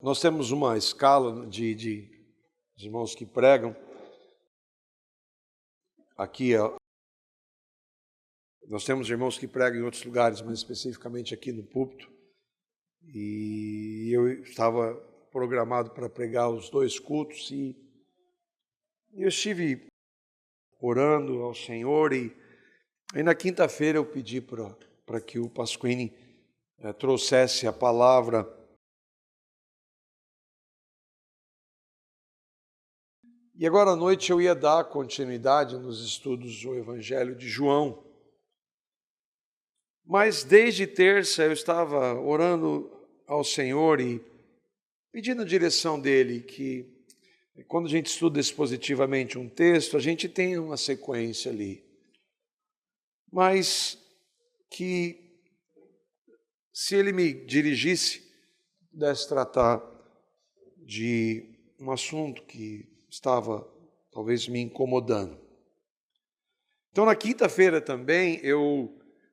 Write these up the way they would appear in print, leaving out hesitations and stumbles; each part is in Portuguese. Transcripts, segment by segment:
Nós temos uma escala de irmãos que pregam. Aqui, nós temos irmãos que pregam em outros lugares, mas especificamente aqui no púlpito. E eu estava programado para pregar os 2 cultos e eu estive orando ao Senhor e na quinta-feira eu pedi para que o Pasquini trouxesse a palavra. E agora à noite eu ia dar continuidade nos estudos do Evangelho de João. Mas desde terça eu estava orando ao Senhor e pedindo a direção dele, que quando a gente estuda expositivamente um texto, a gente tem uma sequência ali. Mas que se ele me dirigisse, pudesse tratar de um assunto que estava talvez me incomodando. Então na quinta-feira também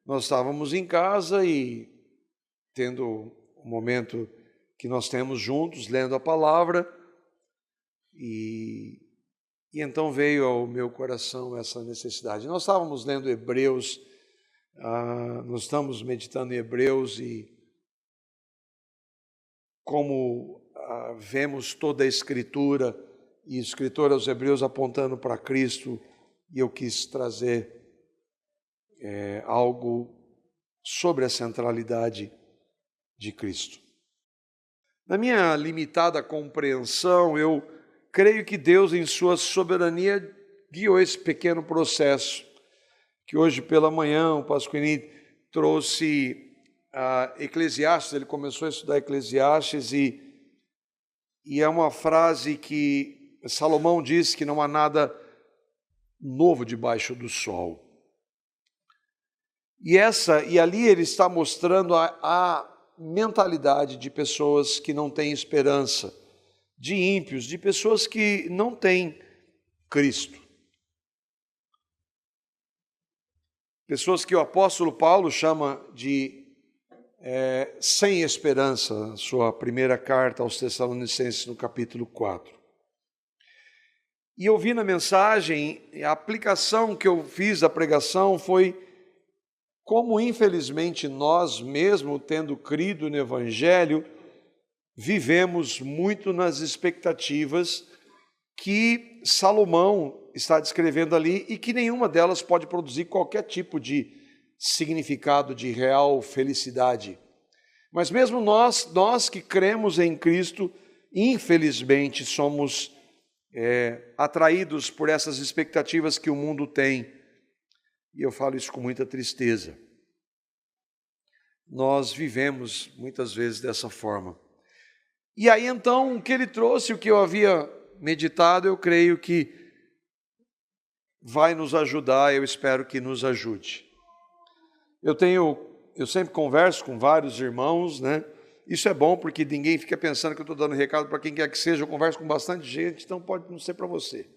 nós estávamos em casa e tendo um momento que nós temos juntos, lendo a palavra, e então veio ao meu coração essa necessidade. Nós estávamos lendo Hebreus, nós estamos meditando em Hebreus e como vemos toda a Escritura, e o escritor aos Hebreus apontando para Cristo, e eu quis trazer algo sobre a centralidade de Cristo. Na minha limitada compreensão, eu creio que Deus, em sua soberania, guiou esse pequeno processo, que hoje pela manhã o Pasquini trouxe Eclesiastes, ele começou a estudar Eclesiastes e é uma frase que Salomão diz que não há nada novo debaixo do sol. E ali ele está mostrando a mentalidade de pessoas que não têm esperança, de ímpios, de pessoas que não têm Cristo. Pessoas que o apóstolo Paulo chama de sem esperança, sua primeira carta aos Tessalonicenses, no capítulo 4. E eu vi na mensagem, a aplicação que eu fiz da pregação foi como, infelizmente, nós mesmo, tendo crido no Evangelho, vivemos muito nas expectativas que Salomão está descrevendo ali e que nenhuma delas pode produzir qualquer tipo de significado de real felicidade. Mas mesmo nós que cremos em Cristo, infelizmente somos atraídos por essas expectativas que o mundo tem. E eu falo isso com muita tristeza. Nós vivemos muitas vezes dessa forma. E aí então, o que ele trouxe, o que eu havia meditado, eu creio que vai nos ajudar, eu espero que nos ajude. Eu sempre converso com vários irmãos, né? Isso é bom porque ninguém fica pensando que eu estou dando recado para quem quer que seja, eu converso com bastante gente, então pode não ser para você.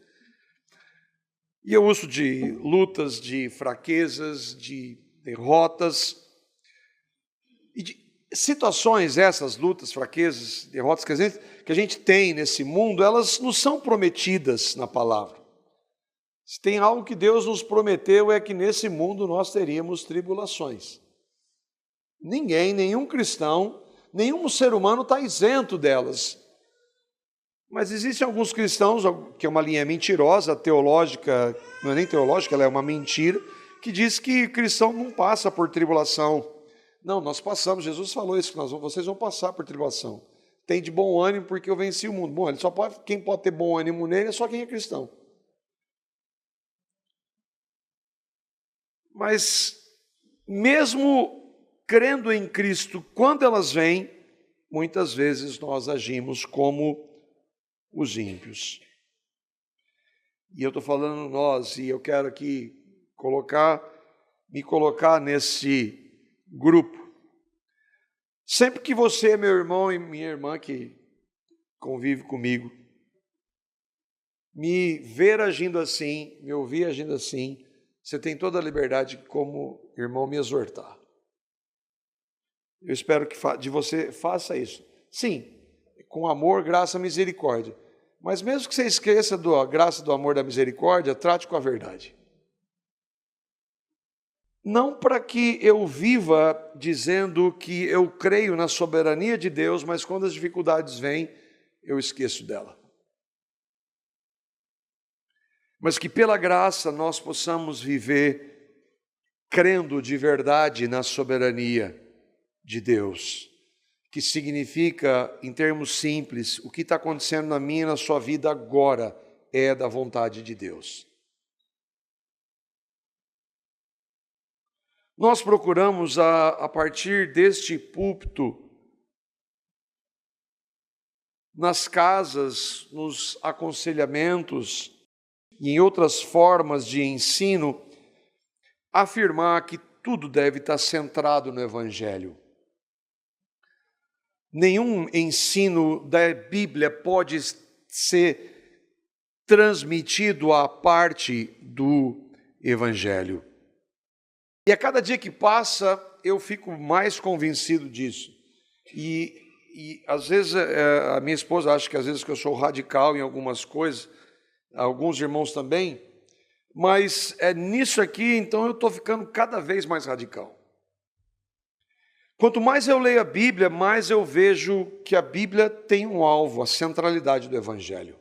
E eu uso de lutas, de fraquezas, de derrotas, e de situações, essas lutas, fraquezas, derrotas que a gente tem nesse mundo, elas nos são prometidas na palavra. Se tem algo que Deus nos prometeu é que nesse mundo nós teríamos tribulações. Nenhum cristão, nenhum ser humano está isento delas. Mas existem alguns cristãos, que é uma linha mentirosa, teológica, não é nem teológica, ela é uma mentira, que diz que cristão não passa por tribulação. Não, nós passamos, Jesus falou isso, vocês vão passar por tribulação. Tem de bom ânimo porque eu venci o mundo. Bom, quem pode ter bom ânimo nele é só quem é cristão. Mas, mesmo crendo em Cristo, quando elas vêm, muitas vezes nós agimos como os ímpios. E eu estou falando nós, e eu quero aqui me colocar nesse grupo. Sempre que você, meu irmão e minha irmã que convive comigo, me ver agindo assim, me ouvir agindo assim, você tem toda a liberdade como irmão me exortar. Eu espero que de você faça isso. Sim, com amor, graça e misericórdia. Mas mesmo que você esqueça da graça, do amor, da misericórdia, trate com a verdade. Não para que eu viva dizendo que eu creio na soberania de Deus, mas quando as dificuldades vêm, eu esqueço dela. Mas que pela graça nós possamos viver crendo de verdade na soberania de Deus, que significa, em termos simples, o que está acontecendo na minha e na sua vida agora é da vontade de Deus. Nós procuramos, a partir deste púlpito, nas casas, nos aconselhamentos e em outras formas de ensino, afirmar que tudo deve estar centrado no Evangelho. Nenhum ensino da Bíblia pode ser transmitido à parte do Evangelho. E a cada dia que passa, eu fico mais convencido disso. E às vezes, a minha esposa acha que às vezes que eu sou radical em algumas coisas, alguns irmãos também, mas é nisso aqui, então eu estou ficando cada vez mais radical. Quanto mais eu leio a Bíblia, mais eu vejo que a Bíblia tem um alvo, a centralidade do Evangelho.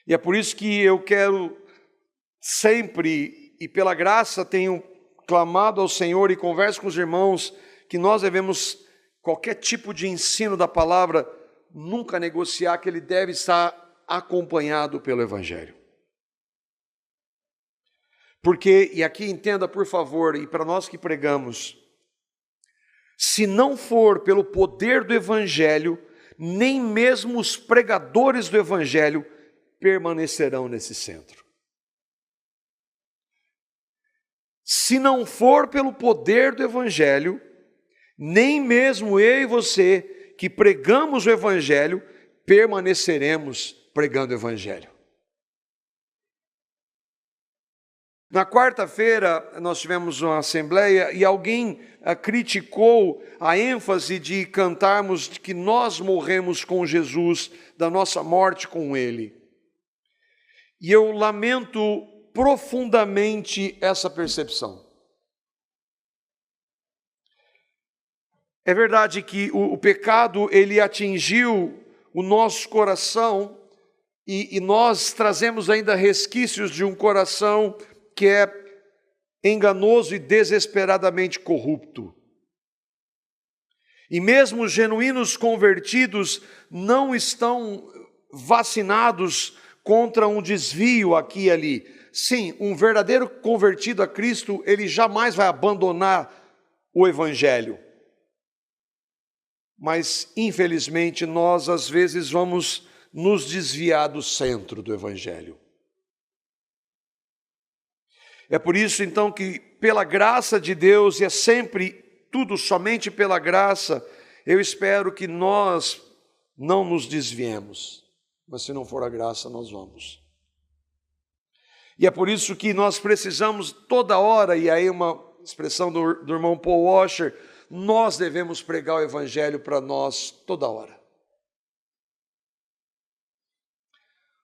E é por isso que eu quero sempre, e pela graça tenho clamado ao Senhor e converso com os irmãos, que nós devemos, qualquer tipo de ensino da palavra, nunca negociar, que ele deve estar acompanhado pelo Evangelho. Porque, e aqui entenda por favor, e para nós que pregamos, se não for pelo poder do Evangelho, nem mesmo os pregadores do Evangelho permanecerão nesse centro. Se não for pelo poder do Evangelho, nem mesmo eu e você, que pregamos o Evangelho, permaneceremos pregando o Evangelho. Na quarta-feira, nós tivemos uma assembleia e alguém criticou a ênfase de cantarmos que nós morremos com Jesus, da nossa morte com Ele. E eu lamento profundamente essa percepção. É verdade que o pecado, ele atingiu o nosso coração e nós trazemos ainda resquícios de um coração que é enganoso e desesperadamente corrupto. E mesmo os genuínos convertidos não estão vacinados contra um desvio aqui e ali. Sim, um verdadeiro convertido a Cristo, ele jamais vai abandonar o Evangelho. Mas, infelizmente, nós às vezes vamos nos desviar do centro do Evangelho. É por isso, então, que pela graça de Deus, e é sempre tudo somente pela graça, eu espero que nós não nos desviemos. Mas se não for a graça, nós vamos. E é por isso que nós precisamos toda hora, e aí uma expressão do irmão Paul Washer, nós devemos pregar o Evangelho para nós toda hora.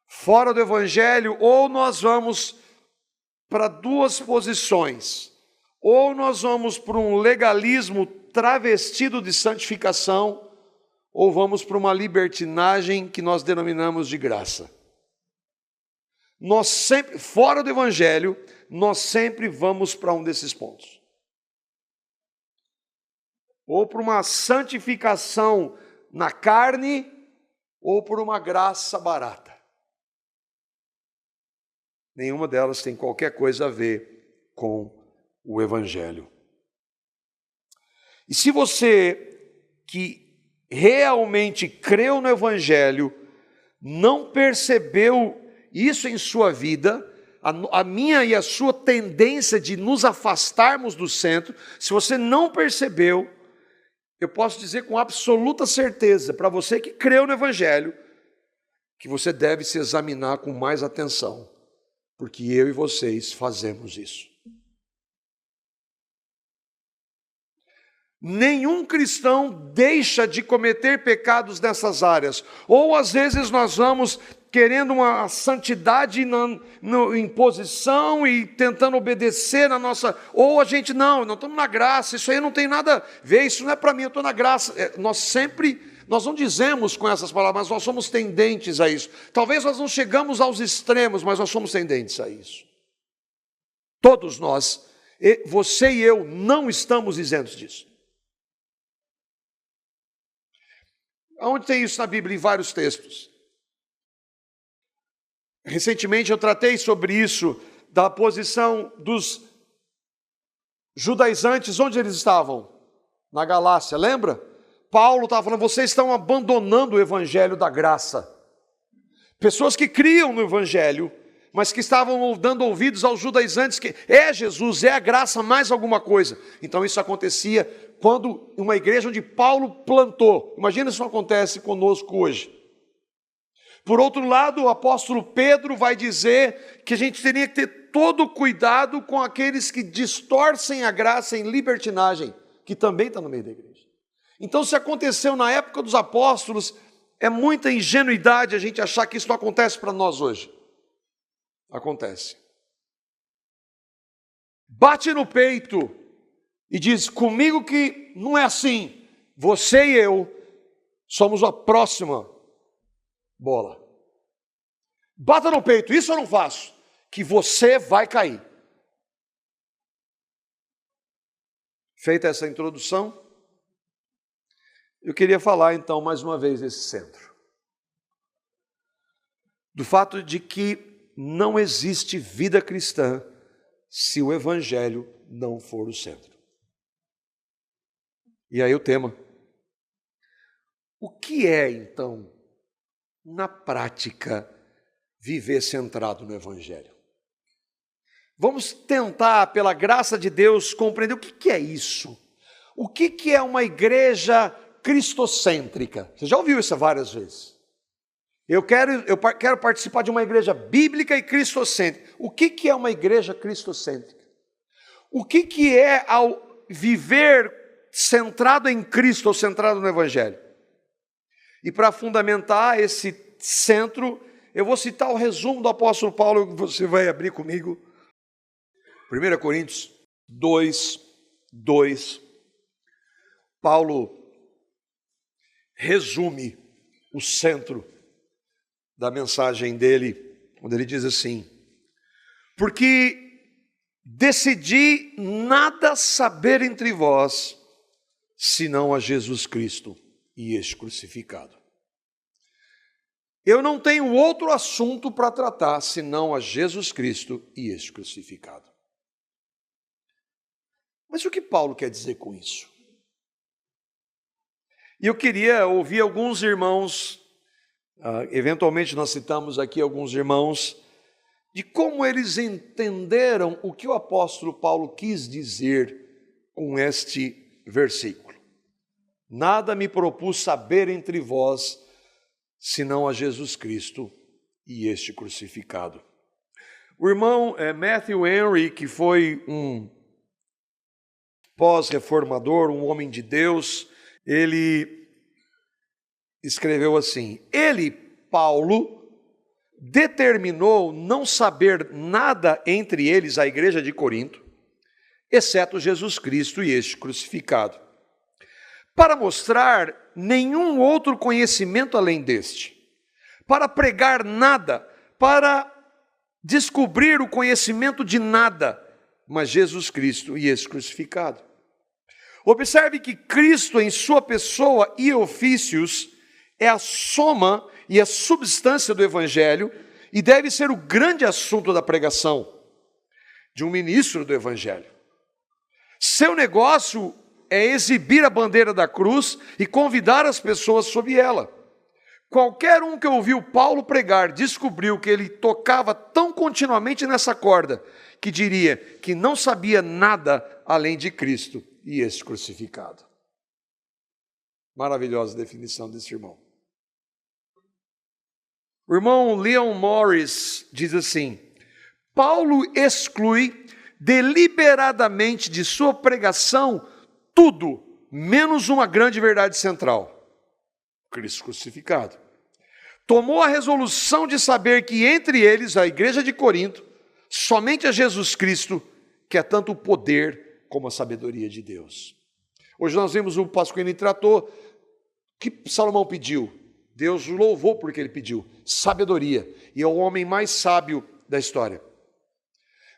Fora do Evangelho, ou nós vamos para duas posições, ou nós vamos para um legalismo travestido de santificação, ou vamos para uma libertinagem que nós denominamos de graça. Nós sempre, fora do Evangelho, nós sempre vamos para um desses pontos. Ou para uma santificação na carne, ou por uma graça barata. Nenhuma delas tem qualquer coisa a ver com o Evangelho. E se você que realmente creu no Evangelho, não percebeu isso em sua vida, a minha e a sua tendência de nos afastarmos do centro, se você não percebeu, eu posso dizer com absoluta certeza, para você que creu no Evangelho, que você deve se examinar com mais atenção, porque eu e vocês fazemos isso. Nenhum cristão deixa de cometer pecados nessas áreas. Ou às vezes nós vamos querendo uma santidade em posição e tentando obedecer na nossa... Ou a gente, não estamos na graça, isso aí não tem nada a ver, isso não é para mim, eu estou na graça. Nós não dizemos com essas palavras, mas nós somos tendentes a isso. Talvez nós não chegamos aos extremos, mas nós somos tendentes a isso. Todos nós, você e eu, não estamos isentos disso. Onde tem isso na Bíblia? Em vários textos. Recentemente eu tratei sobre isso, da posição dos judaizantes, onde eles estavam? Na Galácia, lembra? Paulo estava falando, vocês estão abandonando o evangelho da graça. Pessoas que criam no evangelho, mas que estavam dando ouvidos aos judaizantes, que é Jesus, é a graça, mais alguma coisa. Então isso acontecia quando uma igreja onde Paulo plantou. Imagina se isso acontece conosco hoje. Por outro lado, o apóstolo Pedro vai dizer que a gente teria que ter todo cuidado com aqueles que distorcem a graça em libertinagem, que também está no meio da igreja. Então, se aconteceu na época dos apóstolos, é muita ingenuidade a gente achar que isso não acontece para nós hoje. Acontece. Bate no peito e diz, comigo que não é assim. Você e eu somos a próxima bola. Bata no peito, isso eu não faço, que você vai cair. Feita essa introdução, eu queria falar então mais uma vez desse centro. Do fato de que não existe vida cristã se o evangelho não for o centro. E aí o tema. O que é então, na prática, viver centrado no evangelho? Vamos tentar, pela graça de Deus, compreender o que é isso. O que é uma igreja cristocêntrica? Você já ouviu isso várias vezes. Eu quero participar de uma igreja bíblica e cristocêntrica. O que é uma igreja cristocêntrica? O que é ao viver centrado em Cristo ou centrado no evangelho? E para fundamentar esse centro, eu vou citar o resumo do apóstolo Paulo, que você vai abrir comigo. 1 Coríntios 2. Paulo resume o centro da mensagem dele, quando ele diz assim: porque decidi nada saber entre vós, senão a Jesus Cristo e este crucificado. Eu não tenho outro assunto para tratar, senão a Jesus Cristo e este crucificado. Mas o que Paulo quer dizer com isso? E eu queria ouvir alguns irmãos, eventualmente nós citamos aqui alguns irmãos, de como eles entenderam o que o apóstolo Paulo quis dizer com este versículo. Nada me propus saber entre vós, senão a Jesus Cristo e este crucificado. O irmão Matthew Henry, que foi um pós-reformador, um homem de Deus, ele escreveu assim: ele, Paulo, determinou não saber nada entre eles, a igreja de Corinto, exceto Jesus Cristo e este crucificado, para mostrar nenhum outro conhecimento além deste, para pregar nada, para descobrir o conhecimento de nada, mas Jesus Cristo e esse crucificado. Observe que Cristo em sua pessoa e ofícios é a soma e a substância do Evangelho e deve ser o grande assunto da pregação de um ministro do Evangelho. Seu negócio é exibir a bandeira da cruz e convidar as pessoas sob ela. Qualquer um que ouviu Paulo pregar descobriu que ele tocava tão continuamente nessa corda que diria que não sabia nada além de Cristo e este crucificado. Maravilhosa definição desse irmão. O irmão Leon Morris diz assim: Paulo exclui deliberadamente de sua pregação tudo menos uma grande verdade central: Cristo crucificado. Tomou a resolução de saber que entre eles, a igreja de Corinto, somente a Jesus Cristo, que é tanto o poder como a sabedoria de Deus. Hoje nós vimos o Pasquini tratou, que Salomão pediu. Deus o louvou porque ele pediu sabedoria, e é o homem mais sábio da história.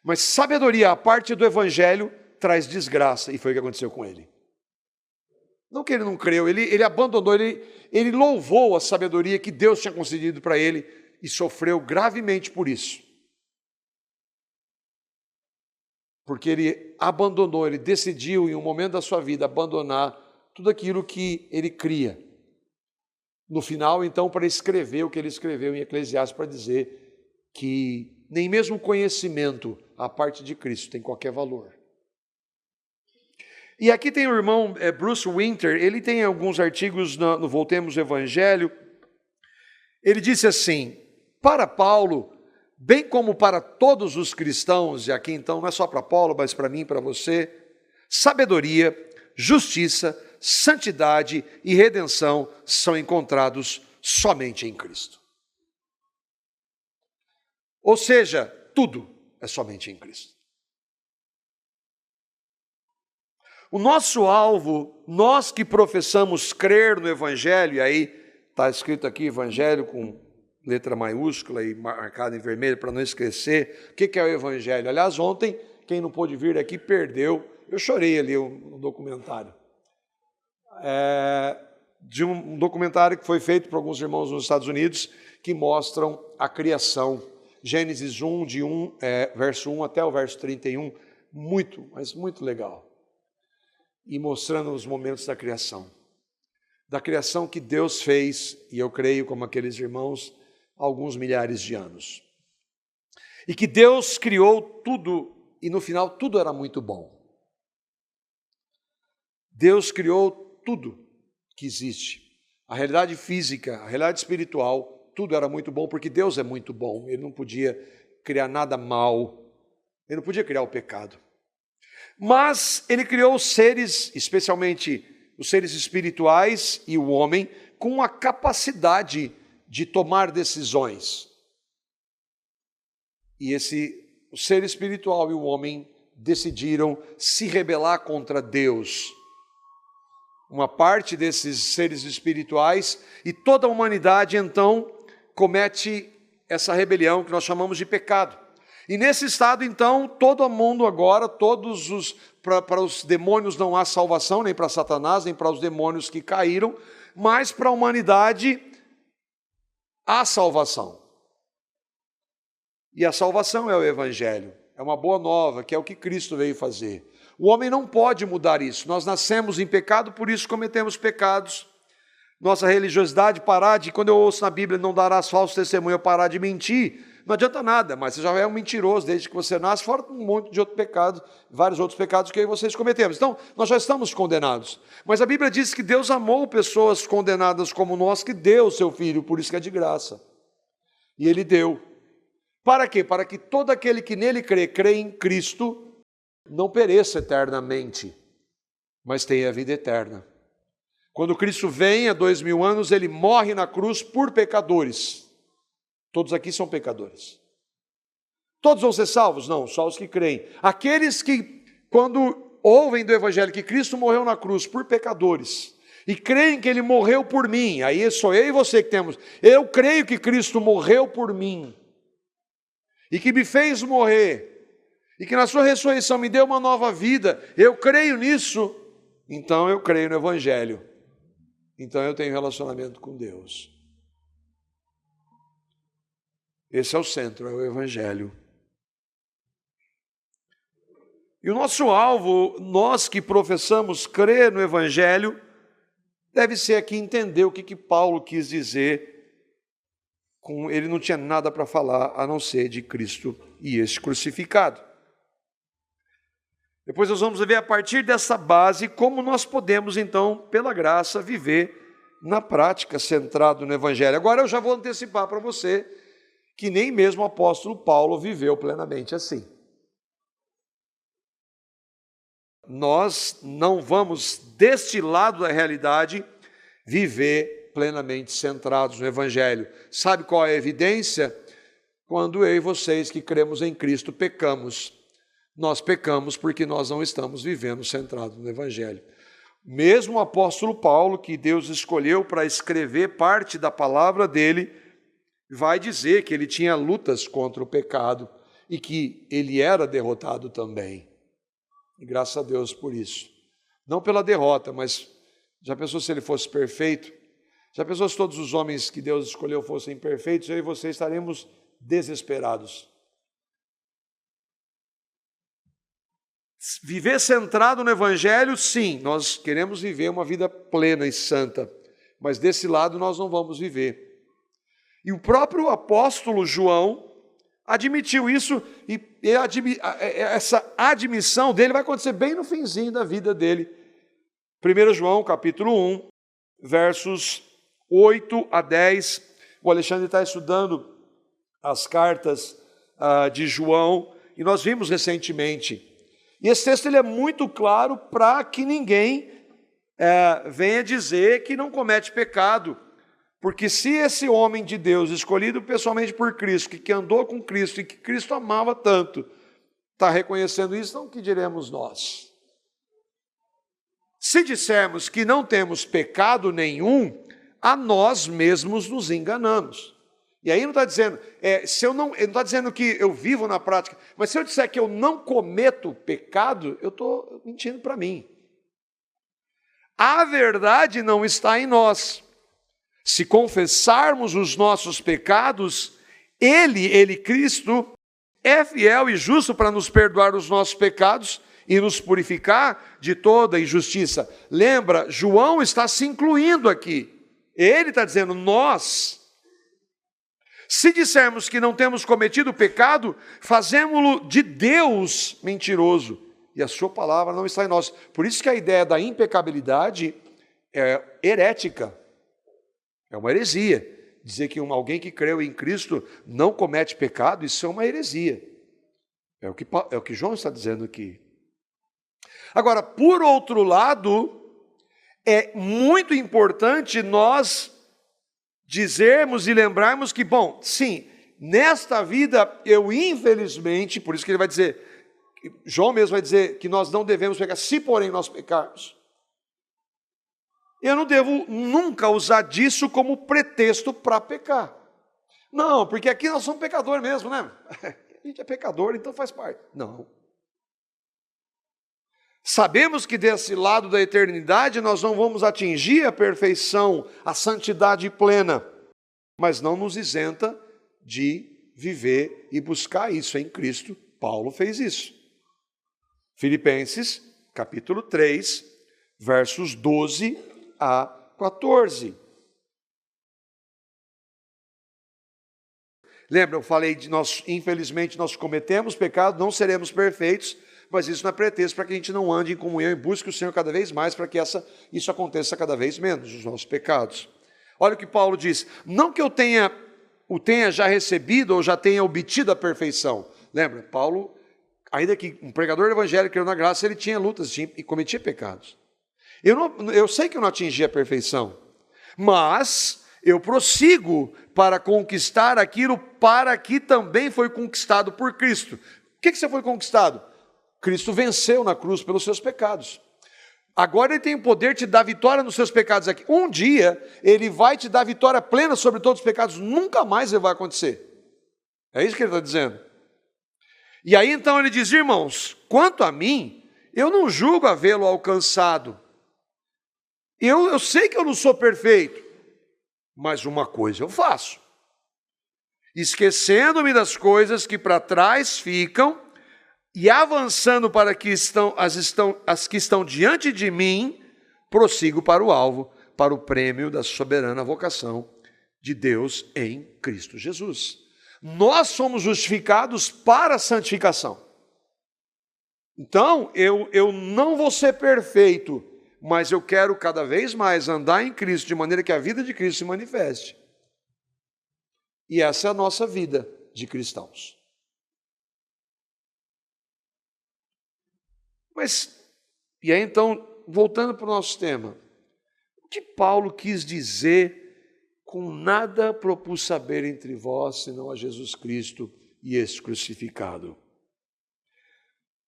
Mas sabedoria, a parte do evangelho, traz desgraça, e foi o que aconteceu com ele. Não que ele não creu, ele abandonou, ele louvou a sabedoria que Deus tinha concedido para ele e sofreu gravemente por isso. Porque ele abandonou, ele decidiu em um momento da sua vida abandonar tudo aquilo que ele cria. No final, então, para escrever o que ele escreveu em Eclesiastes, para dizer que nem mesmo conhecimento à parte de Cristo tem qualquer valor. E aqui tem o irmão Bruce Winter, ele tem alguns artigos no Voltemos ao Evangelho. Ele disse assim: para Paulo, bem como para todos os cristãos, e aqui então não é só para Paulo, mas para mim e para você, sabedoria, justiça, santidade e redenção são encontrados somente em Cristo. Ou seja, tudo é somente em Cristo. O nosso alvo, nós que professamos crer no Evangelho, e aí está escrito aqui Evangelho com letra maiúscula e marcado em vermelho para não esquecer, o que é o Evangelho? Aliás, ontem, quem não pôde vir aqui perdeu, eu chorei ali no documentário. De um documentário que foi feito por alguns irmãos nos Estados Unidos, que mostram a criação. Gênesis 1, verso 1 até o verso 31, muito, mas muito legal. E mostrando os momentos da criação que Deus fez, e eu creio como aqueles irmãos, há alguns milhares de anos. E que Deus criou tudo, e no final tudo era muito bom. Deus criou tudo que existe. A realidade física, a realidade espiritual, tudo era muito bom, porque Deus é muito bom. Ele não podia criar nada mal, ele não podia criar o pecado. Mas ele criou os seres, especialmente os seres espirituais e o homem, com a capacidade de tomar decisões. E o ser espiritual e o homem decidiram se rebelar contra Deus. Uma parte desses seres espirituais e toda a humanidade, então, comete essa rebelião que nós chamamos de pecado. E nesse estado, então, todo mundo agora, para os demônios não há salvação, nem para Satanás, nem para os demônios que caíram, mas para a humanidade há salvação. E a salvação é o Evangelho, é uma boa nova, que é o que Cristo veio fazer. O homem não pode mudar isso, nós nascemos em pecado, por isso cometemos pecados. Nossa religiosidade quando eu ouço na Bíblia, não darás falso testemunho, eu parar de mentir, não adianta nada, mas você já é um mentiroso desde que você nasce, fora um monte de outro pecado, vários outros pecados que vocês cometemos. Então, nós já estamos condenados. Mas a Bíblia diz que Deus amou pessoas condenadas como nós, que deu o seu Filho, por isso que é de graça. E Ele deu. Para quê? Para que todo aquele que nele crê em Cristo, não pereça eternamente, mas tenha a vida eterna. Quando Cristo vem, há 2000 anos, Ele morre na cruz por pecadores. Todos aqui são pecadores. Todos vão ser salvos? Não, só os que creem. Aqueles que, quando ouvem do Evangelho que Cristo morreu na cruz por pecadores, e creem que Ele morreu por mim, aí sou eu e você que temos, eu creio que Cristo morreu por mim, e que me fez morrer, e que na sua ressurreição me deu uma nova vida, eu creio nisso, então eu creio no Evangelho, então eu tenho relacionamento com Deus. Esse é o centro, é o Evangelho. E o nosso alvo, nós que professamos crer no Evangelho, deve ser aqui entender o que Paulo quis dizer. Ele não tinha nada para falar a não ser de Cristo e esse crucificado. Depois nós vamos ver a partir dessa base como nós podemos então, pela graça, viver na prática centrado no Evangelho. Agora eu já vou antecipar para você que nem mesmo o apóstolo Paulo viveu plenamente assim. nós não vamos, deste lado da realidade, viver plenamente centrados no Evangelho. Sabe qual é a evidência? Quando eu e vocês que cremos em Cristo pecamos. Nós pecamos porque nós não estamos vivendo centrados no Evangelho. Mesmo o apóstolo Paulo, que Deus escolheu para escrever parte da palavra dele, vai dizer que ele tinha lutas contra o pecado e que ele era derrotado também. E graças a Deus por isso. Não pela derrota, mas já pensou se ele fosse perfeito? Já pensou se todos os homens que Deus escolheu fossem perfeitos? Eu e você estaremos desesperados. Viver centrado no Evangelho, sim, nós queremos viver uma vida plena e santa, mas desse lado nós não vamos viver. E o próprio apóstolo João admitiu isso, e essa admissão dele vai acontecer bem no finzinho da vida dele. 1 João, capítulo 1, versos 8 a 10. O Alexandre está estudando as cartas de João, e nós vimos recentemente. E esse texto ele é muito claro para que ninguém venha dizer que não comete pecado. Porque se esse homem de Deus, escolhido pessoalmente por Cristo, que andou com Cristo e que Cristo amava tanto, está reconhecendo isso, então o que diremos nós? Se dissermos que não temos pecado nenhum, a nós mesmos nos enganamos. E aí não está dizendo, ele não está dizendo que eu vivo na prática, mas se eu disser que eu não cometo pecado, eu estou mentindo para mim. A verdade não está em nós. Se confessarmos os nossos pecados, Ele, Cristo, é fiel e justo para nos perdoar os nossos pecados e nos purificar de toda injustiça. Lembra, João está se incluindo aqui. Ele está dizendo, nós. Se dissermos que não temos cometido pecado, fazemo-lo de Deus mentiroso, e a sua palavra não está em nós. Por isso que a ideia da impecabilidade é herética, é uma heresia. Dizer que alguém que creu em Cristo não comete pecado, isso é uma heresia. É o que João está dizendo aqui. Agora, por outro lado, é muito importante nós dizermos e lembrarmos que, bom, sim, nesta vida eu infelizmente, por isso que ele vai dizer, João mesmo vai dizer que nós não devemos pecar, se porém nós pecarmos. Eu não devo nunca usar disso como pretexto para pecar. Não, porque aqui nós somos pecadores mesmo, né? A gente é pecador, então faz parte. Não. Sabemos que desse lado da eternidade nós não vamos atingir a perfeição, a santidade plena, mas não nos isenta de viver e buscar isso em Cristo. Paulo fez isso. Filipenses, capítulo 3, versos 12 a 14. Lembra, eu falei de nós, infelizmente, nós cometemos pecado, não seremos perfeitos, mas isso não é pretexto para que a gente não ande em comunhão e busque o Senhor cada vez mais, para que isso aconteça cada vez menos, os nossos pecados. Olha o que Paulo diz, não que eu o tenha já recebido ou já tenha obtido a perfeição. Lembra, Paulo, ainda que um pregador evangélico creu na graça, ele tinha lutas e cometia pecados. Eu sei que eu não atingi a perfeição, mas eu prossigo para conquistar aquilo para que também foi conquistado por Cristo. O que você foi conquistado? Cristo venceu na cruz pelos seus pecados. Agora Ele tem o poder de te dar vitória nos seus pecados aqui. Um dia, Ele vai te dar vitória plena sobre todos os pecados. Nunca mais vai acontecer. É isso que Ele está dizendo. E aí então Ele diz, irmãos, quanto a mim, eu não julgo havê-lo alcançado. Eu sei que eu não sou perfeito, mas uma coisa eu faço. Esquecendo-me das coisas que para trás ficam, e avançando para as que estão diante de mim, prossigo para o alvo, para o prêmio da soberana vocação de Deus em Cristo Jesus. Nós somos justificados para a santificação. Então, eu não vou ser perfeito, mas eu quero cada vez mais andar em Cristo, de maneira que a vida de Cristo se manifeste. E essa é a nossa vida de cristãos. Mas E aí então, voltando para o nosso tema, o que Paulo quis dizer com nada propus saber entre vós, senão a Jesus Cristo e esse crucificado?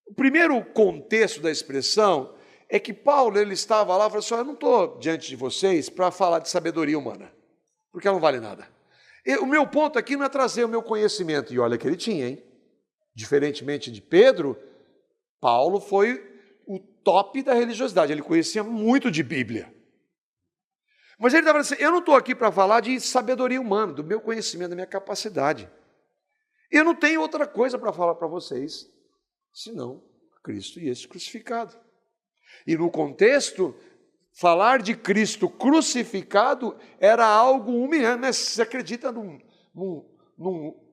O primeiro contexto da expressão é que Paulo ele estava lá e falou assim, eu não estou diante de vocês para falar de sabedoria humana, porque ela não vale nada. O meu ponto aqui não é trazer o meu conhecimento, e olha que ele tinha, hein? Diferentemente de Pedro, Paulo foi o top da religiosidade, ele conhecia muito de Bíblia. Mas ele estava dizendo assim, eu não estou aqui para falar de sabedoria humana, do meu conhecimento, da minha capacidade. Eu não tenho outra coisa para falar para vocês, senão Cristo e esse crucificado. E no contexto, falar de Cristo crucificado era algo humilhante, né? Você acredita num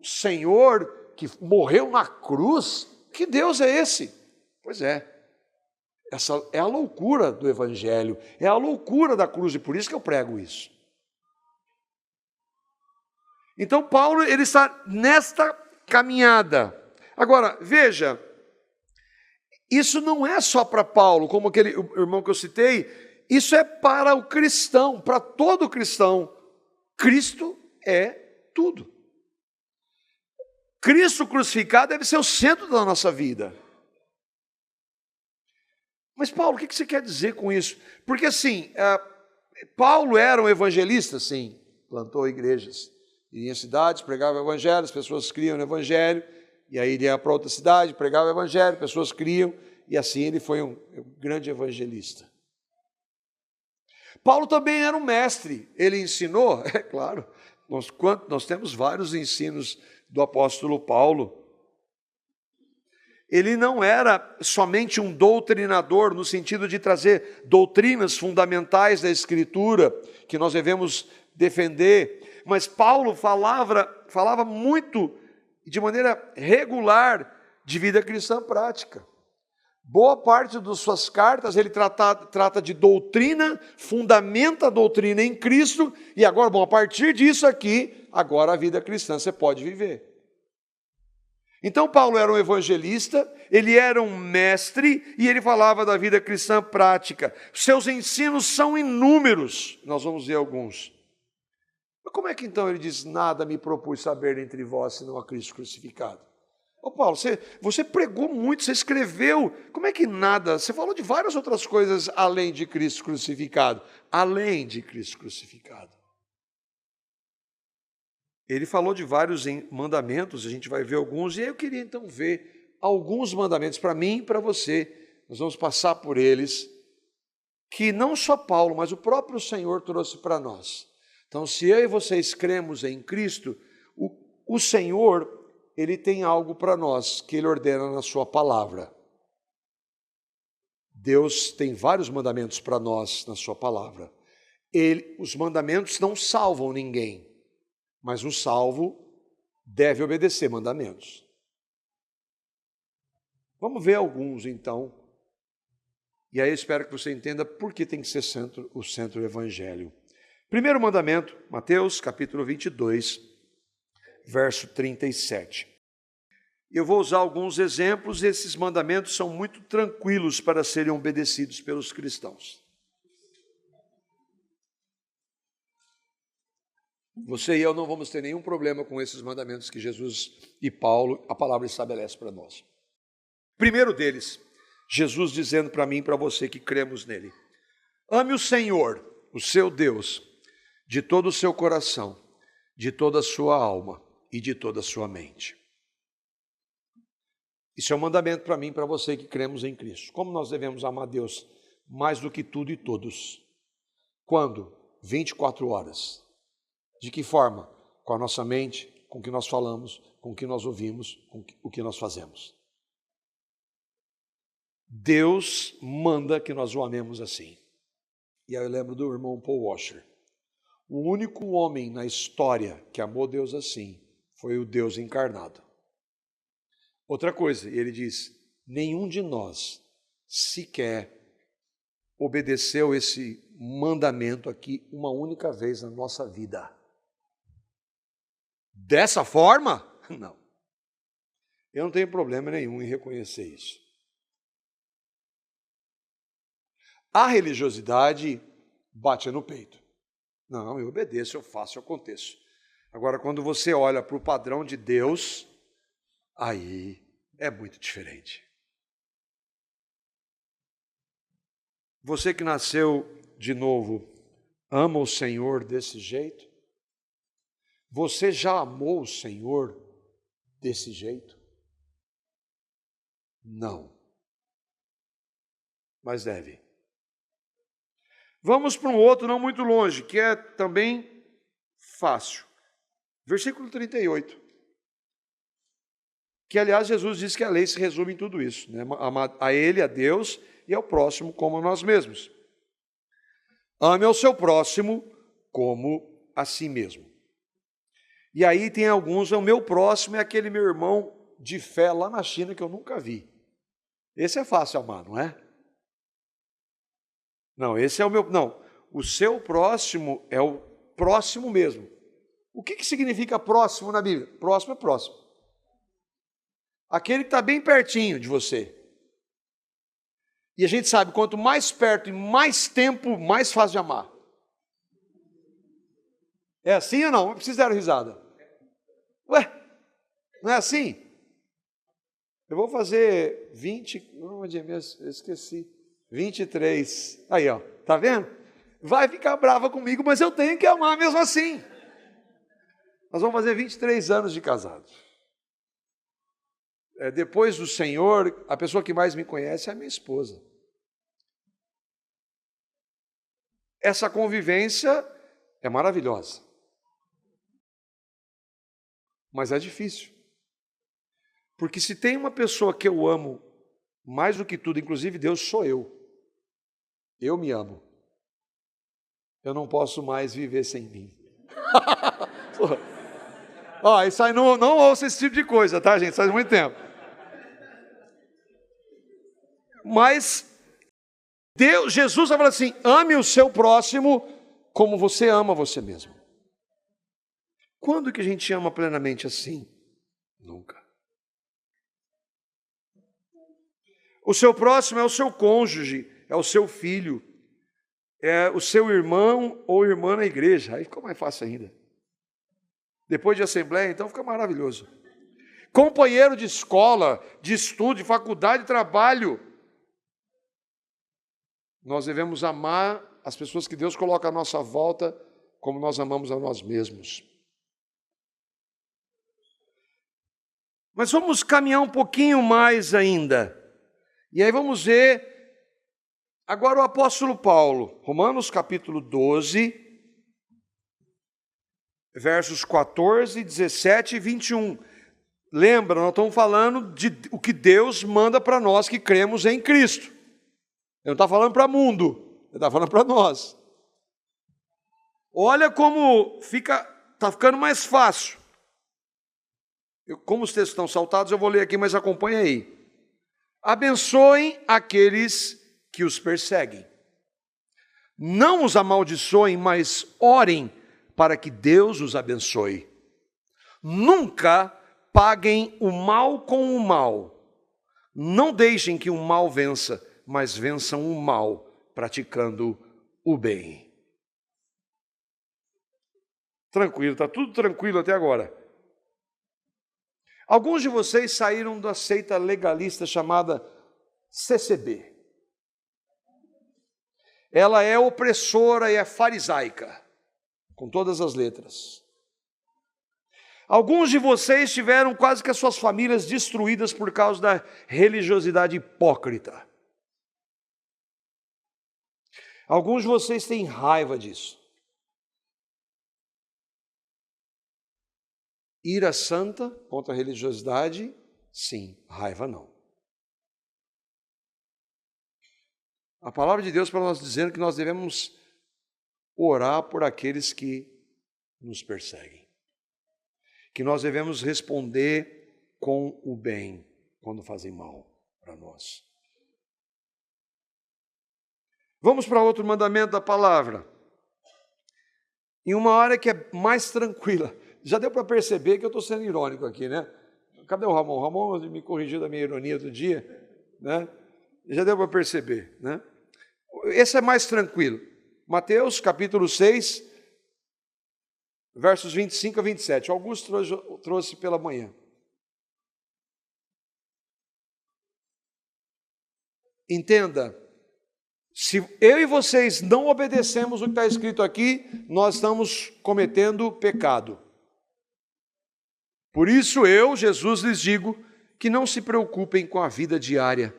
Senhor que morreu na cruz? Que Deus é esse? Pois é. Essa é a loucura do Evangelho, é a loucura da cruz, e por isso que eu prego isso. Então Paulo ele está nesta caminhada. Agora, veja, isso não é só para Paulo, como aquele irmão que eu citei, isso é para o cristão, para todo cristão. Cristo é tudo. Cristo crucificado deve ser o centro da nossa vida. Mas Paulo, o que você quer dizer com isso? Porque assim, Paulo era um evangelista, sim, plantou igrejas, ia em cidades, pregava o evangelho, as pessoas criam no evangelho, e aí ele ia para outra cidade, pregava o evangelho, pessoas criam, e assim ele foi um grande evangelista. Paulo também era um mestre, ele ensinou, é claro, nós temos vários ensinos do apóstolo Paulo. Ele não era somente um doutrinador, no sentido de trazer doutrinas fundamentais da Escritura, que nós devemos defender, mas Paulo falava muito, de maneira regular, de vida cristã prática. Boa parte das suas cartas ele trata de doutrina, fundamenta a doutrina em Cristo, e agora, bom, a partir disso aqui, agora a vida cristã você pode viver. Então Paulo era um evangelista, ele era um mestre, e ele falava da vida cristã prática. Seus ensinos são inúmeros, nós vamos ver alguns. Mas como é que então ele diz, nada me propus saber entre vós, senão a Cristo crucificado? Ô Paulo, você pregou muito, você escreveu, como é que nada? Você falou de várias outras coisas além de Cristo crucificado. Além de Cristo crucificado. Ele falou de vários mandamentos, a gente vai ver alguns, e eu queria então ver alguns mandamentos para mim e para você. Nós vamos passar por eles, que não só Paulo, mas o próprio Senhor trouxe para nós. Então, se eu e vocês cremos em Cristo, o Senhor, Ele tem algo para nós, que Ele ordena na sua palavra. Deus tem vários mandamentos para nós na sua palavra. Os mandamentos não salvam ninguém, mas o salvo deve obedecer mandamentos. Vamos ver alguns, então. E aí eu espero que você entenda por que tem que ser o centro do Evangelho. Primeiro mandamento, Mateus capítulo 22, verso 37. Eu vou usar alguns exemplos, e esses mandamentos são muito tranquilos para serem obedecidos pelos cristãos. Você e eu não vamos ter nenhum problema com esses mandamentos que Jesus e Paulo, a palavra estabelece para nós. Primeiro deles, Jesus dizendo para mim e para você que cremos nele: ame o Senhor, o seu Deus, de todo o seu coração, de toda a sua alma e de toda a sua mente. Isso é um mandamento para mim e para você que cremos em Cristo. Como nós devemos amar Deus mais do que tudo e todos? Quando? 24 horas. De que forma? Com a nossa mente, com o que nós falamos, com o que nós ouvimos, com o que nós fazemos. Deus manda que nós o amemos assim. E aí eu lembro do irmão Paul Washer. O único homem na história que amou Deus assim foi o Deus encarnado. Outra coisa, ele diz, nenhum de nós sequer obedeceu esse mandamento aqui uma única vez na nossa vida. Dessa forma? Não. Eu não tenho problema nenhum em reconhecer isso. A religiosidade bate no peito. Não, eu obedeço, eu faço, eu aconteço. Agora, quando você olha para o padrão de Deus, aí é muito diferente. Você que nasceu de novo, ama o Senhor desse jeito? Você já amou o Senhor desse jeito? Não. Mas deve. Vamos para um outro não muito longe, que é também fácil. Versículo 38. Que, aliás, Jesus diz que a lei se resume em tudo isso, né? Amar a Ele, a Deus, e ao próximo como a nós mesmos. Ame ao seu próximo como a si mesmo. E aí tem alguns, o meu próximo é aquele meu irmão de fé lá na China que eu nunca vi. Esse é fácil amar, não é? Não, esse é o meu... Não, o seu próximo é o próximo mesmo. O que significa próximo na Bíblia? Próximo é próximo. Aquele que está bem pertinho de você. E a gente sabe, quanto mais perto e mais tempo, mais fácil de amar. É assim ou não? Não precisa dar risada. Ué, não é assim? Eu vou fazer 20... Onde é mesmo? Eu esqueci. 23. Aí, ó. Tá vendo? Vai ficar brava comigo, mas eu tenho que amar mesmo assim. Nós vamos fazer 23 anos de casados. Depois do Senhor, a pessoa que mais me conhece é a minha esposa. Essa convivência é maravilhosa. Mas é difícil. Porque se tem uma pessoa que eu amo mais do que tudo, inclusive Deus, sou eu. Eu me amo. Eu não posso mais viver sem mim. Ó, isso aí não ouça esse tipo de coisa, tá, gente? Faz muito tempo. Mas Deus, Jesus vai falar assim: ame o seu próximo como você ama você mesmo. Quando que a gente ama plenamente assim? Nunca. O seu próximo é o seu cônjuge, é o seu filho, é o seu irmão ou irmã na igreja. Aí fica mais fácil ainda. Depois de assembleia, então fica maravilhoso. Companheiro de escola, de estudo, de faculdade, de trabalho. Nós devemos amar as pessoas que Deus coloca à nossa volta como nós amamos a nós mesmos. Mas vamos caminhar um pouquinho mais ainda. E aí vamos ver agora o apóstolo Paulo, Romanos capítulo 12, versos 14, 17 e 21. Lembra, nós estamos falando de o que Deus manda para nós que cremos em Cristo. Ele não está falando para o mundo, ele está falando para nós. Olha como está ficando mais fácil. Como os textos estão saltados, eu vou ler aqui, mas acompanha aí. Abençoem aqueles que os perseguem. Não os amaldiçoem, mas orem para que Deus os abençoe. Nunca paguem o mal com o mal. Não deixem que o mal vença, mas vençam o mal praticando o bem. Tranquilo, está tudo tranquilo até agora. Alguns de vocês saíram da seita legalista chamada CCB. Ela é opressora e é farisaica, com todas as letras. Alguns de vocês tiveram quase que as suas famílias destruídas por causa da religiosidade hipócrita. Alguns de vocês têm raiva disso. Ira santa contra a religiosidade, sim. Raiva, não. A palavra de Deus para nós dizendo que nós devemos orar por aqueles que nos perseguem. Que nós devemos responder com o bem quando fazem mal para nós. Vamos para outro mandamento da palavra. Em uma área que é mais tranquila. Já deu para perceber que eu estou sendo irônico aqui, né? Cadê o Ramon? O Ramon me corrigiu da minha ironia outro dia, né? Já deu para perceber, né? Esse é mais tranquilo. Mateus capítulo 6, versos 25 a 27. Augusto trouxe pela manhã. Entenda, se eu e vocês não obedecemos o que está escrito aqui, nós estamos cometendo pecado. Por isso eu, Jesus, lhes digo que não se preocupem com a vida diária,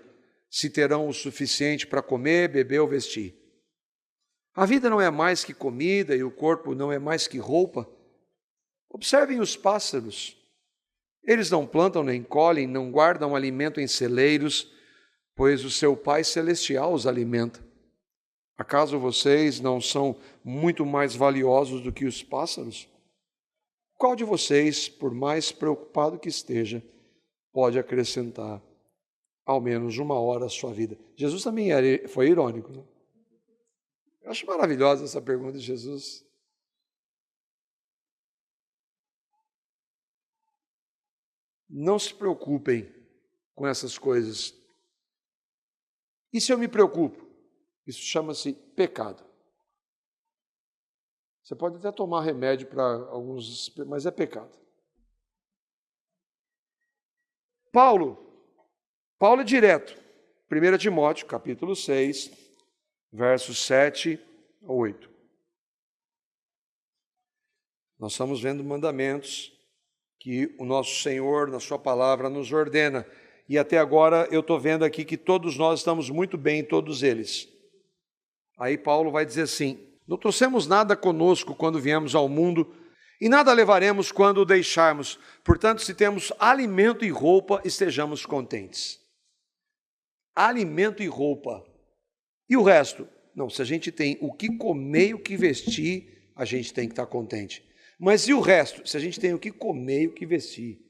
se terão o suficiente para comer, beber ou vestir. A vida não é mais que comida e o corpo não é mais que roupa. Observem os pássaros. Eles não plantam nem colhem, não guardam alimento em celeiros, pois o seu Pai Celestial os alimenta. Acaso vocês não são muito mais valiosos do que os pássaros? Qual de vocês, por mais preocupado que esteja, pode acrescentar ao menos 1 hora à sua vida? Jesus também foi irônico, né? Eu acho maravilhosa essa pergunta de Jesus. Não se preocupem com essas coisas. E se eu me preocupo? Isso chama-se pecado. Você pode até tomar remédio para alguns, mas é pecado. Paulo é direto. 1 Timóteo, capítulo 6, versos 7 a 8. Nós estamos vendo mandamentos que o nosso Senhor, na sua palavra, nos ordena. E até agora eu estou vendo aqui que todos nós estamos muito bem em todos eles. Aí Paulo vai dizer assim: não trouxemos nada conosco quando viemos ao mundo, e nada levaremos quando o deixarmos. Portanto, se temos alimento e roupa, estejamos contentes. Alimento e roupa. E o resto? Não, se a gente tem o que comer e o que vestir, a gente tem que estar contente. Mas e o resto? Se a gente tem o que comer e o que vestir,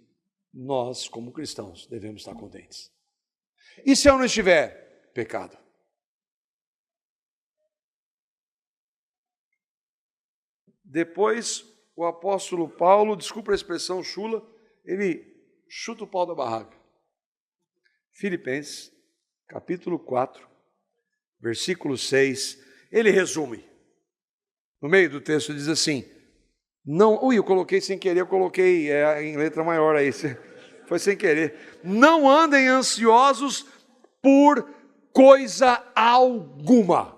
nós, como cristãos, devemos estar contentes. E se eu não estiver? Pecado. Depois, o apóstolo Paulo, desculpa a expressão chula, ele chuta o pau da barraca. Filipenses, capítulo 4, versículo 6, ele resume. No meio do texto diz assim, eu coloquei sem querer, em letra maior aí, foi sem querer. Não andem ansiosos por coisa alguma.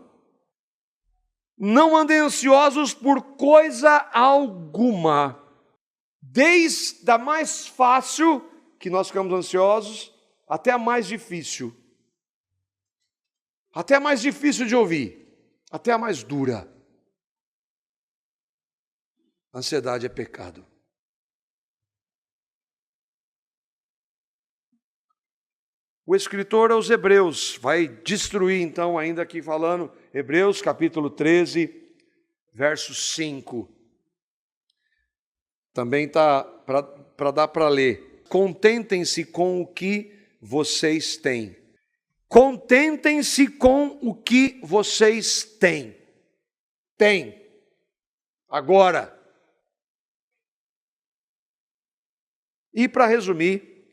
Não andem ansiosos por coisa alguma. Desde a mais fácil, que nós ficamos ansiosos, até a mais difícil. Até a mais difícil de ouvir. Até a mais dura. Ansiedade é pecado. O escritor aos Hebreus vai destruir, então, ainda aqui falando, Hebreus capítulo 13, verso 5. Também está para dar para ler. Contentem-se com o que vocês têm. Contentem-se com o que vocês têm. Tem. Agora. E para resumir,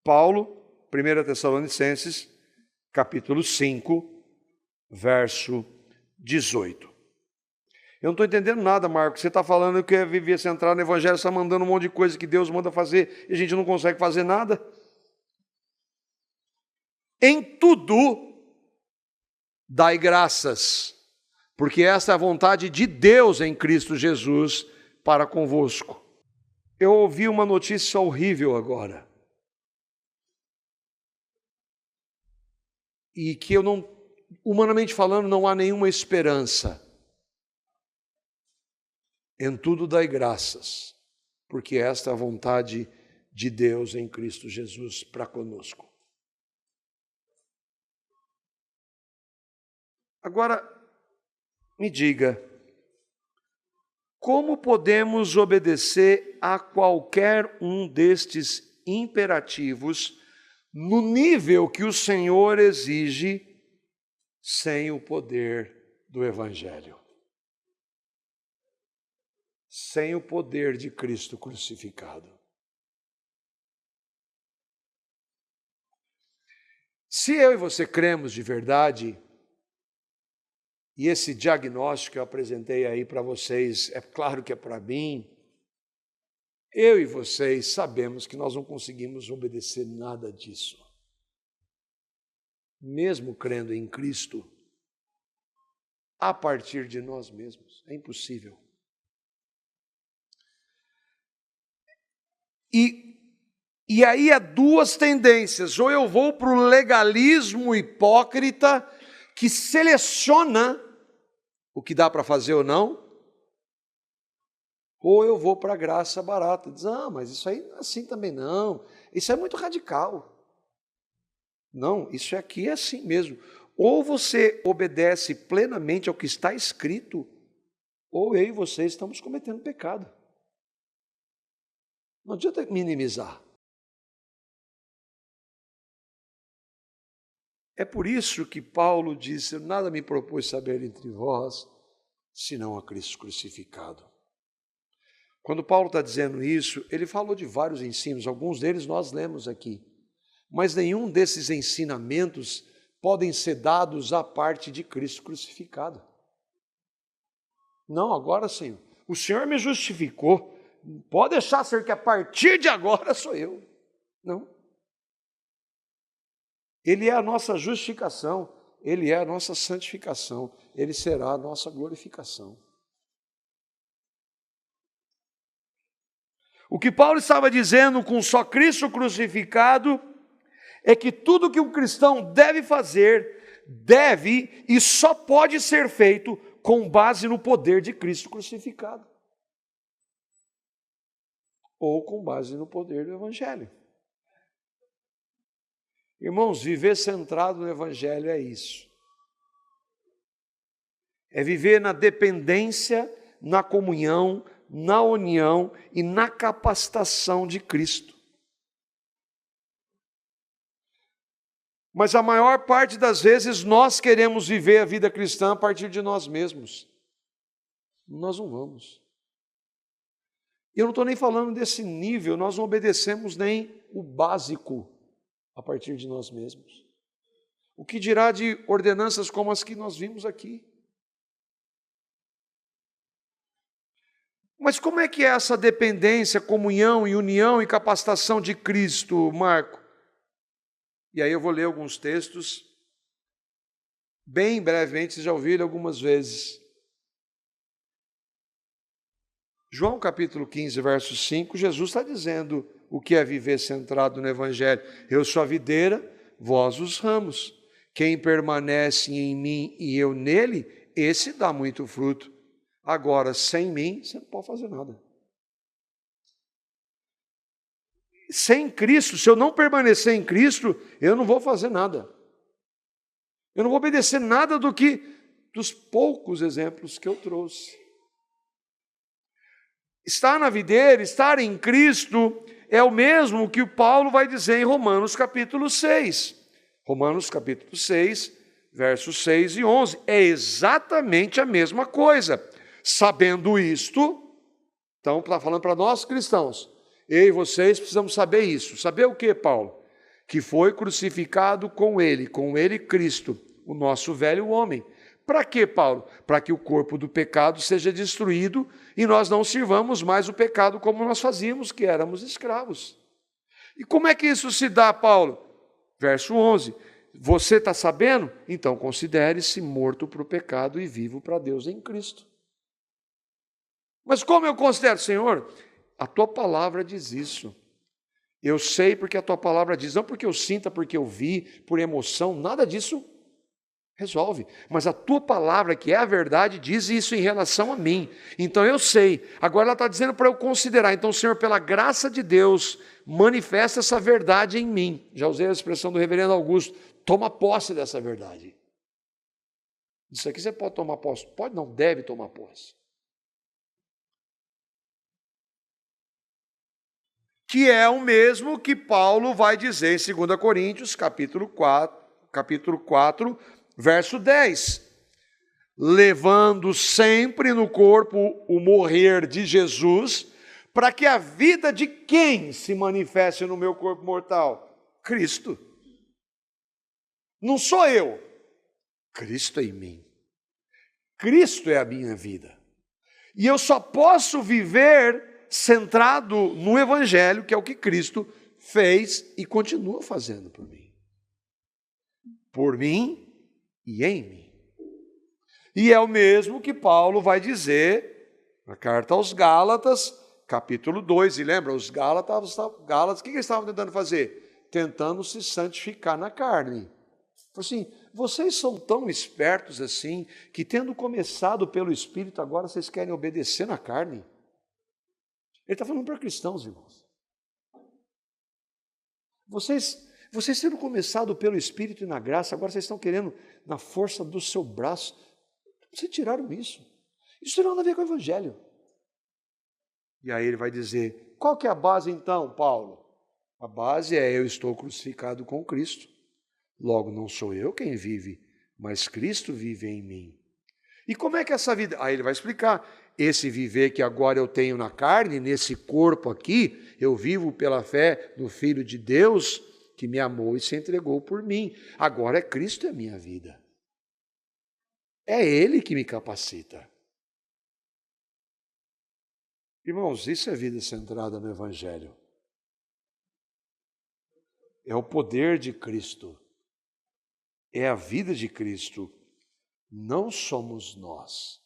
Paulo, 1 Tessalonicenses, capítulo 5, verso 18. Eu não estou entendendo nada, Marco. Você está falando que é viver centrado no Evangelho, está mandando um monte de coisa que Deus manda fazer e a gente não consegue fazer nada. Em tudo, dai graças, porque esta é a vontade de Deus em Cristo Jesus para convosco. Eu ouvi uma notícia horrível agora. E que humanamente falando, não há nenhuma esperança. Em tudo dai graças, porque esta é a vontade de Deus em Cristo Jesus para conosco. Agora, me diga, como podemos obedecer a qualquer um destes imperativos no nível que o Senhor exige, sem o poder do Evangelho? Sem o poder de Cristo crucificado. Se eu e você cremos de verdade E esse diagnóstico que eu apresentei aí para vocês, é claro que é para mim. Eu e vocês sabemos que nós não conseguimos obedecer nada disso. Mesmo crendo em Cristo, a partir de nós mesmos. É impossível. E aí há duas tendências. Ou eu vou para o legalismo hipócrita, que seleciona o que dá para fazer ou não, ou eu vou para a graça barata. Diz, mas isso aí não é assim também não. Isso é muito radical. Não, isso aqui é assim mesmo. Ou você obedece plenamente ao que está escrito, ou eu e você estamos cometendo pecado. Não adianta minimizar. É por isso que Paulo disse, nada me propôs saber entre vós, senão a Cristo crucificado. Quando Paulo está dizendo isso, ele falou de vários ensinos, alguns deles nós lemos aqui. Mas nenhum desses ensinamentos podem ser dados à parte de Cristo crucificado. Não, agora, Senhor, o Senhor me justificou, pode deixar, Senhor, que a partir de agora sou eu. Não. Ele é a nossa justificação, Ele é a nossa santificação, Ele será a nossa glorificação. O que Paulo estava dizendo com só Cristo crucificado é que tudo que um cristão deve fazer, deve e só pode ser feito com base no poder de Cristo crucificado. Ou com base no poder do Evangelho. Irmãos, viver centrado no Evangelho é isso. É viver na dependência, na comunhão, na união e na capacitação de Cristo. Mas a maior parte das vezes nós queremos viver a vida cristã a partir de nós mesmos. Nós não vamos. Eu não estou nem falando desse nível, nós não obedecemos nem o básico a partir de nós mesmos. O que dirá de ordenanças como as que nós vimos aqui? Mas como é que é essa dependência, comunhão e união e capacitação de Cristo, Marco? E aí eu vou ler alguns textos, bem brevemente, vocês já ouviram algumas vezes. João capítulo 15, verso 5, Jesus está dizendo o que é viver centrado no Evangelho. Eu sou a videira, vós os ramos. Quem permanece em mim e eu nele, esse dá muito fruto. Agora, sem mim, você não pode fazer nada. Sem Cristo, se eu não permanecer em Cristo, eu não vou fazer nada. Eu não vou obedecer nada dos poucos exemplos que eu trouxe. Estar na videira, estar em Cristo, é o mesmo que o Paulo vai dizer em Romanos capítulo 6. Romanos capítulo 6, versos 6 e 11. É exatamente a mesma coisa. Sabendo isto, então está falando para nós cristãos, eu e vocês precisamos saber isso. Saber o que, Paulo? Que foi crucificado com ele Cristo, o nosso velho homem. Para quê, Paulo? Para que o corpo do pecado seja destruído e nós não sirvamos mais o pecado como nós fazíamos, que éramos escravos. E como é que isso se dá, Paulo? Verso 11. Você está sabendo? Então considere-se morto para o pecado e vivo para Deus em Cristo. Mas como eu considero, Senhor? A tua palavra diz isso. Eu sei porque a tua palavra diz, não porque eu sinta, porque eu vi, por emoção, nada disso resolve. Mas a tua palavra, que é a verdade, diz isso em relação a mim. Então eu sei. Agora ela está dizendo para eu considerar. Então, Senhor, pela graça de Deus, manifesta essa verdade em mim. Já usei a expressão do reverendo Augusto. Toma posse dessa verdade. Isso aqui você pode tomar posse? Pode, não, deve tomar posse. Que é o mesmo que Paulo vai dizer em 2 Coríntios, capítulo 4, verso 10. Levando sempre no corpo o morrer de Jesus, para que a vida de quem se manifeste no meu corpo mortal? Cristo. Não sou eu, Cristo em mim. Cristo é a minha vida. E eu só posso viver centrado no Evangelho, que é o que Cristo fez e continua fazendo por mim. Por mim e em mim. E é o mesmo que Paulo vai dizer na carta aos Gálatas, capítulo 2. E lembra, os Gálatas, o que eles estavam tentando fazer? Tentando se santificar na carne. Assim, vocês são tão espertos assim, que tendo começado pelo Espírito, agora vocês querem obedecer na carne? Ele está falando para cristãos, irmãos. Vocês tendo começado pelo Espírito e na graça, agora vocês estão querendo, na força do seu braço, vocês tiraram isso. Isso tem nada a ver com o Evangelho. E aí ele vai dizer, qual que é a base então, Paulo? A base é, eu estou crucificado com Cristo. Logo, não sou eu quem vive, mas Cristo vive em mim. E como é que essa vida... Aí ele vai explicar, esse viver que agora eu tenho na carne, nesse corpo aqui, eu vivo pela fé no Filho de Deus, que me amou e se entregou por mim. Agora é Cristo a minha vida. É Ele que me capacita. Irmãos, isso é vida centrada no Evangelho. É o poder de Cristo. É a vida de Cristo. Não somos nós.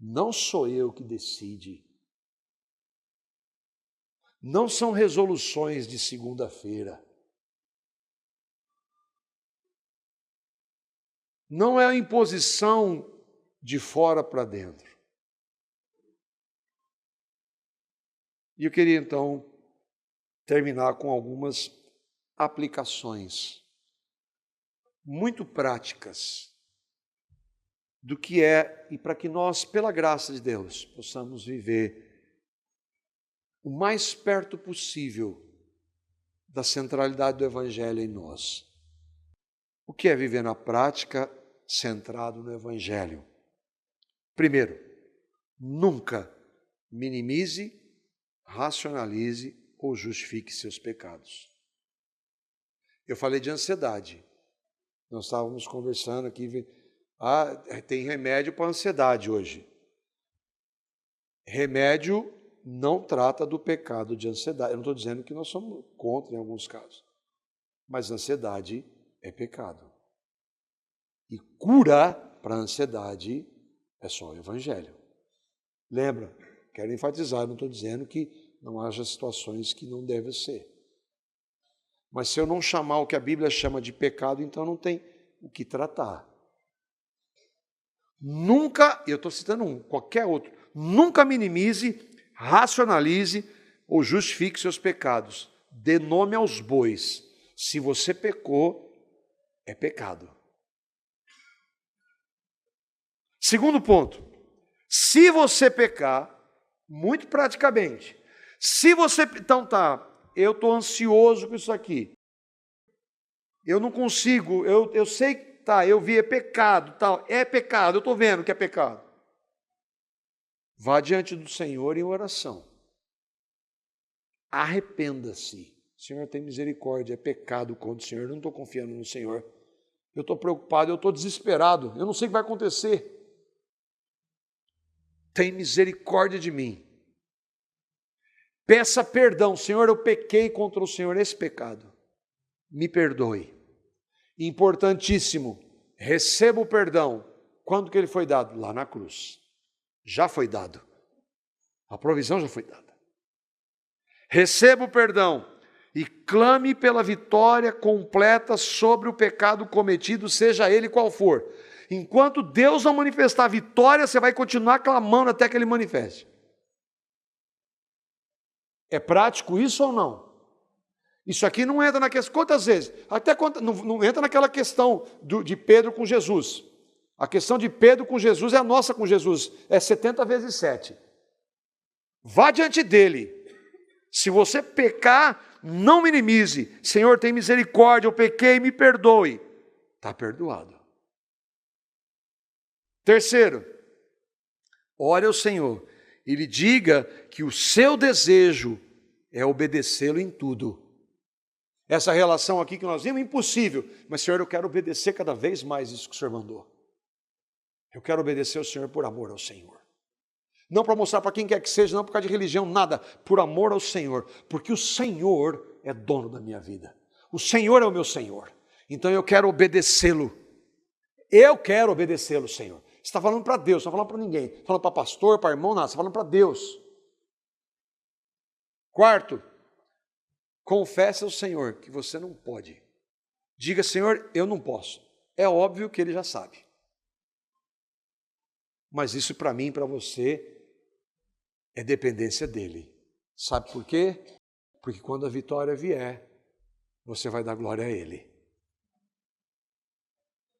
Não sou eu que decide. Não são resoluções de segunda-feira. Não é a imposição de fora para dentro. E eu queria então terminar com algumas aplicações muito práticas do que é e para que nós, pela graça de Deus, possamos viver o mais perto possível da centralidade do Evangelho em nós. O que é viver na prática centrado no Evangelho? Primeiro, nunca minimize, racionalize ou justifique seus pecados. Eu falei de ansiedade. Nós estávamos conversando aqui, tem remédio para ansiedade hoje. Remédio não trata do pecado de ansiedade. Eu não estou dizendo que nós somos contra em alguns casos, mas ansiedade é pecado. E cura para a ansiedade é só o Evangelho. Lembra, quero enfatizar, não estou dizendo que não haja situações que não devem ser. Mas se eu não chamar o que a Bíblia chama de pecado, então não tem o que tratar. Nunca, eu estou citando qualquer outro, nunca minimize, racionalize ou justifique seus pecados. Dê nome aos bois. Se você pecou, é pecado. Segundo ponto, se você pecar, muito praticamente, se você, então eu estou ansioso com isso aqui, eu não consigo, eu sei, eu vi, é pecado, é pecado, eu estou vendo que é pecado. Vá diante do Senhor em oração. Arrependa-se. Senhor, tem misericórdia, é pecado contra o Senhor, eu não estou confiando no Senhor. Eu estou preocupado, eu estou desesperado, eu não sei o que vai acontecer. Tem misericórdia de mim. Peça perdão, Senhor, eu pequei contra o Senhor esse pecado. Me perdoe. Importantíssimo, receba o perdão. Quando que ele foi dado? Lá na cruz. Já foi dado. A provisão já foi dada. Receba o perdão e clame pela vitória completa sobre o pecado cometido, seja ele qual for. Enquanto Deus não manifestar a vitória, você vai continuar clamando até que Ele manifeste. É prático isso ou não? Isso aqui não entra na questão... Quantas vezes? Não entra naquela questão de Pedro com Jesus. A questão de Pedro com Jesus é a nossa com Jesus. É 70 vezes 7. Vá diante dele. Se você pecar, não minimize. Senhor, tem misericórdia, eu pequei, me perdoe. Está perdoado. Terceiro, ore ao Senhor e lhe diga que o seu desejo é obedecê-lo em tudo. Essa relação aqui que nós vimos é impossível, mas Senhor, eu quero obedecer cada vez mais isso que o Senhor mandou. Eu quero obedecer ao Senhor por amor ao Senhor. Não para mostrar para quem quer que seja, não por causa de religião, nada. Por amor ao Senhor. Porque o Senhor é dono da minha vida. O Senhor é o meu Senhor. Então eu quero obedecê-lo. Eu quero obedecê-lo, Senhor. Você está falando para Deus, não está falando para ninguém. Está falando para pastor, para irmão, nada. Você está falando para Deus. Quarto, confesse ao Senhor que você não pode. Diga, Senhor, eu não posso. É óbvio que Ele já sabe. Mas isso para mim e para você é dependência dEle. Sabe por quê? Porque quando a vitória vier, você vai dar glória a Ele.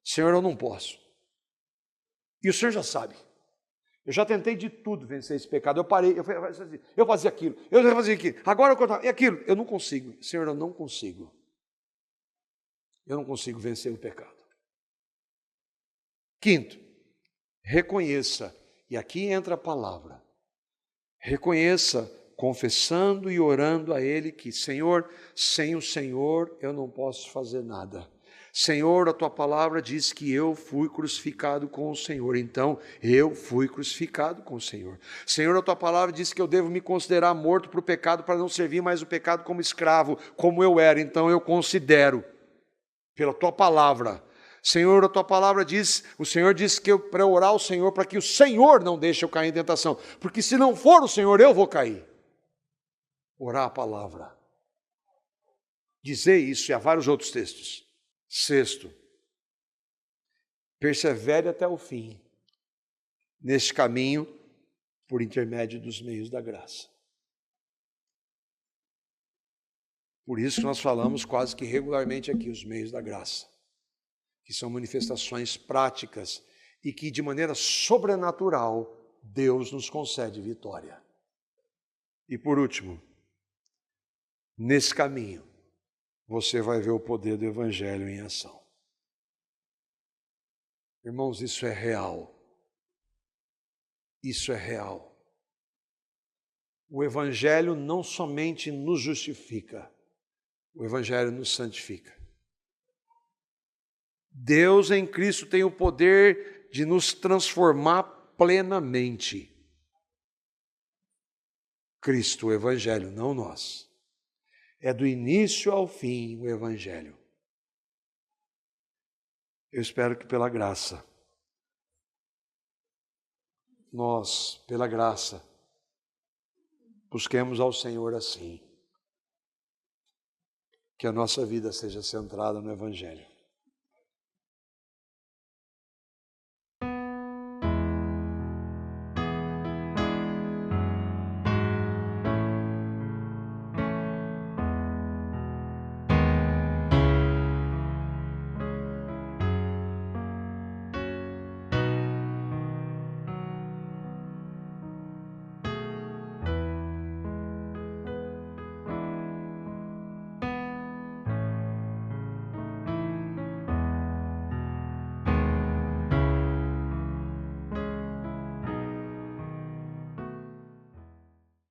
Senhor, eu não posso. E o Senhor já sabe. Eu já tentei de tudo vencer esse pecado. Eu parei, eu fazia aquilo, eu fazia aquilo. Agora eu cortava, e aquilo. Eu não consigo. Senhor, eu não consigo. Eu não consigo vencer o pecado. Quinto, reconheça. E aqui entra a palavra. Reconheça, confessando e orando a Ele que, Senhor, sem o Senhor eu não posso fazer nada. Senhor, a Tua palavra diz que eu fui crucificado com o Senhor, então eu fui crucificado com o Senhor. Senhor, a Tua palavra diz que eu devo me considerar morto para o pecado, para não servir mais o pecado como escravo, como eu era, então eu considero, pela Tua palavra. Senhor, a Tua palavra diz, o Senhor diz que para orar ao Senhor, para que o Senhor não deixe eu cair em tentação, porque se não for o Senhor, eu vou cair. Orar a palavra. Dizer isso, e há vários outros textos. Sexto, persevere até o fim, neste caminho, por intermédio dos meios da graça. Por isso que nós falamos quase que regularmente aqui, os meios da graça, que são manifestações práticas e que de maneira sobrenatural Deus nos concede vitória. E por último, nesse caminho, você vai ver o poder do Evangelho em ação. Irmãos, isso é real. Isso é real. O Evangelho não somente nos justifica, o Evangelho nos santifica. Deus em Cristo tem o poder de nos transformar plenamente. Cristo, o Evangelho, não nós. É do início ao fim o Evangelho. Eu espero que pela graça, nós, pela graça, busquemos ao Senhor assim. Que a nossa vida seja centrada no Evangelho.